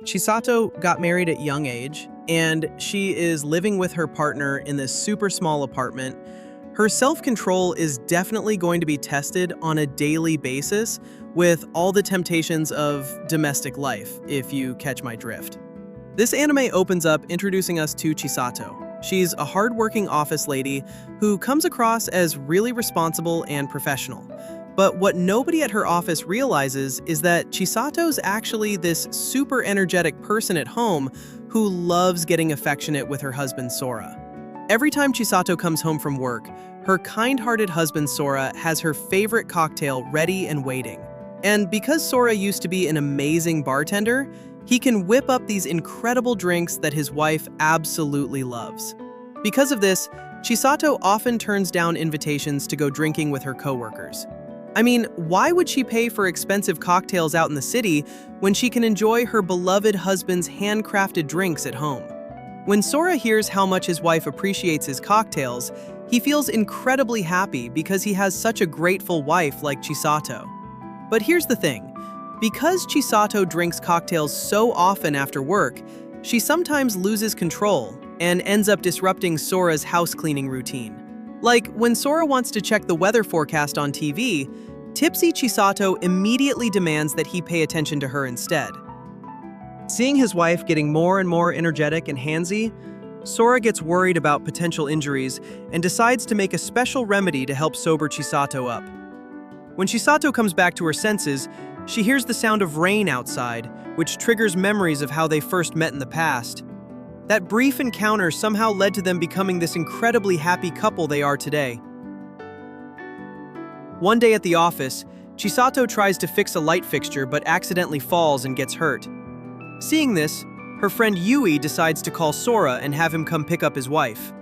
Chisato got married at young age, and she is living with her partner in this super small apartment. Her self-control is definitely going to be tested on a daily basis with all the temptations of domestic life, if you catch my drift. This anime opens up introducing us to Chisato. She's a hardworking office lady who comes across as really responsible and professional. But what nobody at her office realizes is that Chisato's actually this super energetic person at home who loves getting affectionate with her husband Sora. Every time Chisato comes home from work, her kind-hearted husband Sora has her favorite cocktail ready and waiting. And because Sora used to be an amazing bartender, he can whip up these incredible drinks that his wife absolutely loves. Because of this, Chisato often turns down invitations to go drinking with her coworkers. I mean, why would she pay for expensive cocktails out in the city when she can enjoy her beloved husband's handcrafted drinks at home? When Sora hears how much his wife appreciates his cocktails, he feels incredibly happy because he has such a grateful wife like Chisato. But here's the thing. Because Chisato drinks cocktails so often after work, she sometimes loses control and ends up disrupting Sora's house cleaning routine. Like when Sora wants to check the weather forecast on TV, tipsy Chisato immediately demands that he pay attention to her instead. Seeing his wife getting more and more energetic and handsy, Sora gets worried about potential injuries and decides to make a special remedy to help sober Chisato up. When Chisato comes back to her senses, she hears the sound of rain outside, which triggers memories of how they first met in the past. That brief encounter somehow led to them becoming this incredibly happy couple they are today. One day at the office, Chisato tries to fix a light fixture but accidentally falls and gets hurt. Seeing this, her friend Yui decides to call Sora and have him come pick up his wife.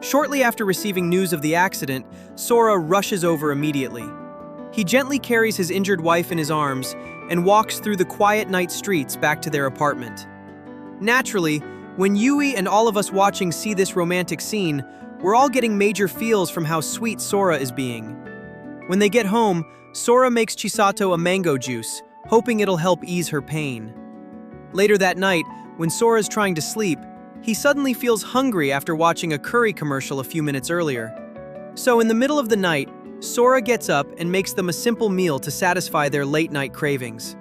Shortly after receiving news of the accident, Sora rushes over immediately. He gently carries his injured wife in his arms and walks through the quiet night streets back to their apartment. Naturally, when Yui and all of us watching see this romantic scene, we're all getting major feels from how sweet Sora is being. When they get home, Sora makes Chisato a mango juice, hoping it'll help ease her pain. Later that night, when Sora's trying to sleep, he suddenly feels hungry after watching a curry commercial a few minutes earlier. So in the middle of the night, Sora gets up and makes them a simple meal to satisfy their late-night cravings.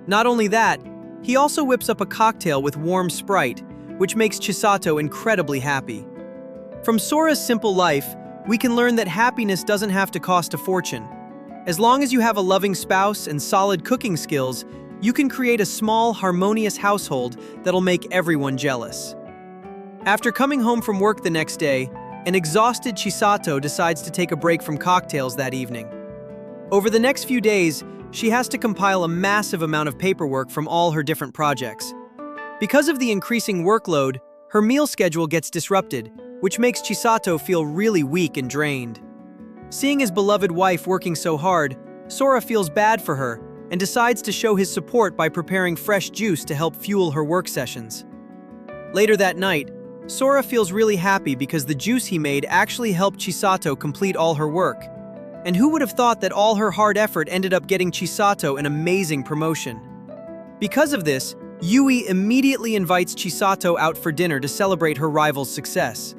Not only that, he also whips up a cocktail with warm Sprite, which makes Chisato incredibly happy. From Sora's simple life, we can learn that happiness doesn't have to cost a fortune. As long as you have a loving spouse and solid cooking skills, you can create a small, harmonious household that'll make everyone jealous. After coming home from work the next day, an exhausted Chisato decides to take a break from cocktails that evening. Over the next few days, she has to compile a massive amount of paperwork from all her different projects. Because of the increasing workload, her meal schedule gets disrupted, which makes Chisato feel really weak and drained. Seeing his beloved wife working so hard, Sora feels bad for her and decides to show his support by preparing fresh juice to help fuel her work sessions. Later that night, Sora feels really happy because the juice he made actually helped Chisato complete all her work. And who would have thought that all her hard effort ended up getting Chisato an amazing promotion? Because of this, Yui immediately invites Chisato out for dinner to celebrate her rival's success.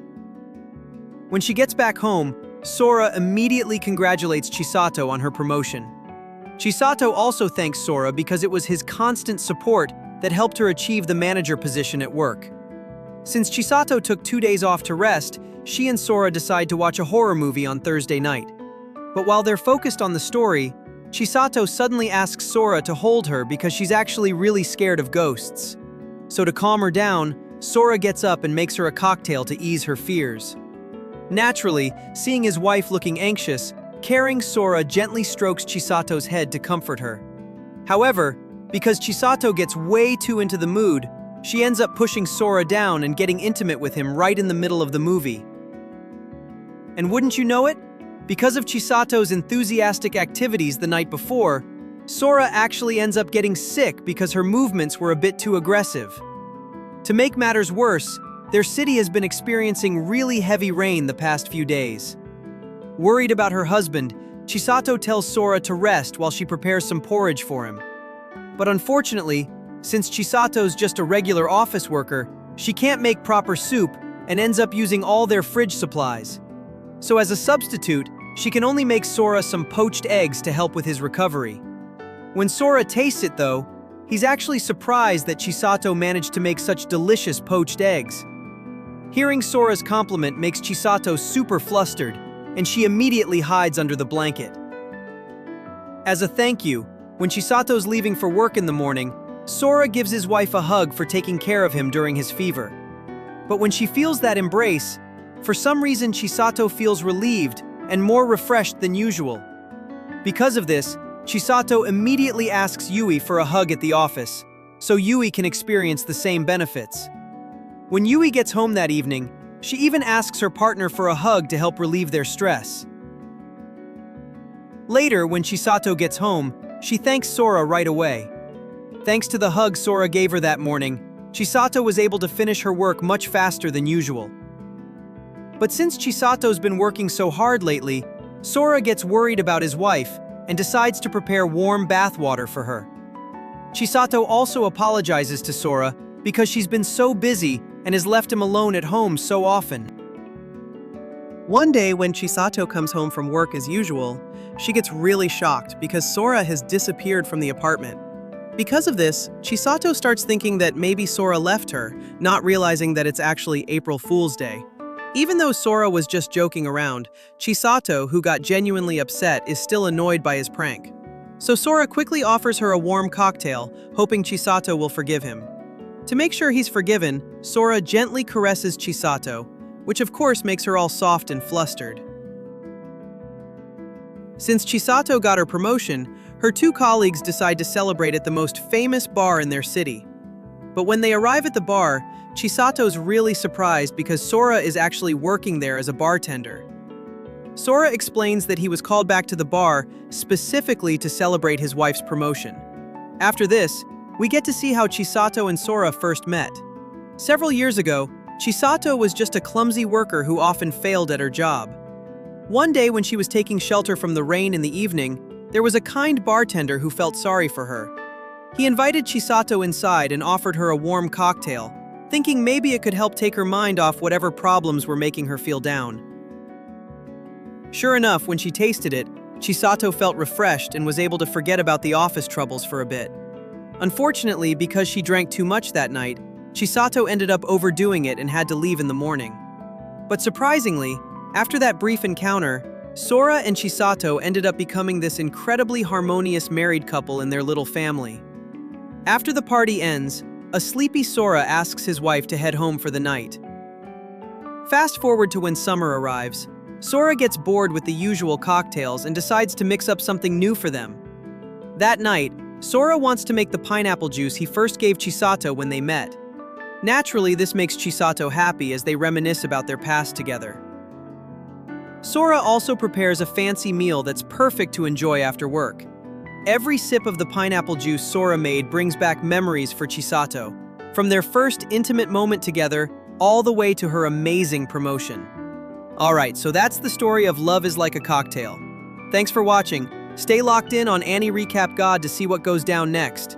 When she gets back home, Sora immediately congratulates Chisato on her promotion. Chisato also thanks Sora because it was his constant support that helped her achieve the manager position at work. Since Chisato took 2 days off to rest, she and Sora decide to watch a horror movie on Thursday night. But while they're focused on the story, Chisato suddenly asks Sora to hold her because she's actually really scared of ghosts. So to calm her down, Sora gets up and makes her a cocktail to ease her fears. Naturally, seeing his wife looking anxious, caring Sora gently strokes Chisato's head to comfort her. However, because Chisato gets way too into the mood, she ends up pushing Sora down and getting intimate with him right in the middle of the movie. And wouldn't you know it? Because of Chisato's enthusiastic activities the night before, Sora actually ends up getting sick because her movements were a bit too aggressive. To make matters worse, their city has been experiencing really heavy rain the past few days. Worried about her husband, Chisato tells Sora to rest while she prepares some porridge for him. But unfortunately, Since Chisato's just a regular office worker, she can't make proper soup and ends up using all their fridge supplies. So as a substitute, she can only make Sora some poached eggs to help with his recovery. When Sora tastes it though, he's actually surprised that Chisato managed to make such delicious poached eggs. Hearing Sora's compliment makes Chisato super flustered, and she immediately hides under the blanket. As a thank you, when Chisato's leaving for work in the morning, Sora gives his wife a hug for taking care of him during his fever. But when she feels that embrace, for some reason Chisato feels relieved and more refreshed than usual. Because of this, Chisato immediately asks Yui for a hug at the office, so Yui can experience the same benefits. When Yui gets home that evening, she even asks her partner for a hug to help relieve their stress. Later, when Chisato gets home, she thanks Sora right away. Thanks to the hug Sora gave her that morning, Chisato was able to finish her work much faster than usual. But since Chisato's been working so hard lately, Sora gets worried about his wife and decides to prepare warm bath water for her. Chisato also apologizes to Sora because she's been so busy and has left him alone at home so often. One day when Chisato comes home from work as usual, she gets really shocked because Sora has disappeared from the apartment. Because of this, Chisato starts thinking that maybe Sora left her, not realizing that it's actually April Fool's Day. Even though Sora was just joking around, Chisato, who got genuinely upset, is still annoyed by his prank. So Sora quickly offers her a warm cocktail, hoping Chisato will forgive him. To make sure he's forgiven, Sora gently caresses Chisato, which of course makes her all soft and flustered. Since Chisato got her promotion, her two colleagues decide to celebrate at the most famous bar in their city. But when they arrive at the bar, Chisato's really surprised because Sora is actually working there as a bartender. Sora explains that he was called back to the bar specifically to celebrate his wife's promotion. After this, we get to see how Chisato and Sora first met. Several years ago, Chisato was just a clumsy worker who often failed at her job. One day when she was taking shelter from the rain in the evening, there was a kind bartender who felt sorry for her. He invited Chisato inside and offered her a warm cocktail, thinking maybe it could help take her mind off whatever problems were making her feel down. Sure enough, when she tasted it, Chisato felt refreshed and was able to forget about the office troubles for a bit. Unfortunately, because she drank too much that night, Chisato ended up overdoing it and had to leave in the morning. But surprisingly, after that brief encounter, Sora and Chisato ended up becoming this incredibly harmonious married couple in their little family. After the party ends, a sleepy Sora asks his wife to head home for the night. Fast forward to when summer arrives. Sora gets bored with the usual cocktails and decides to mix up something new for them. That night, Sora wants to make the pineapple juice he first gave Chisato when they met. Naturally, this makes Chisato happy as they reminisce about their past together. Sora also prepares a fancy meal that's perfect to enjoy after work. Every sip of the pineapple juice Sora made brings back memories for Chisato, from their first intimate moment together all the way to her amazing promotion. Alright, so that's the story of Love is Like a Cocktail. Thanks for watching. Stay locked in on Ani Recap God to see what goes down next.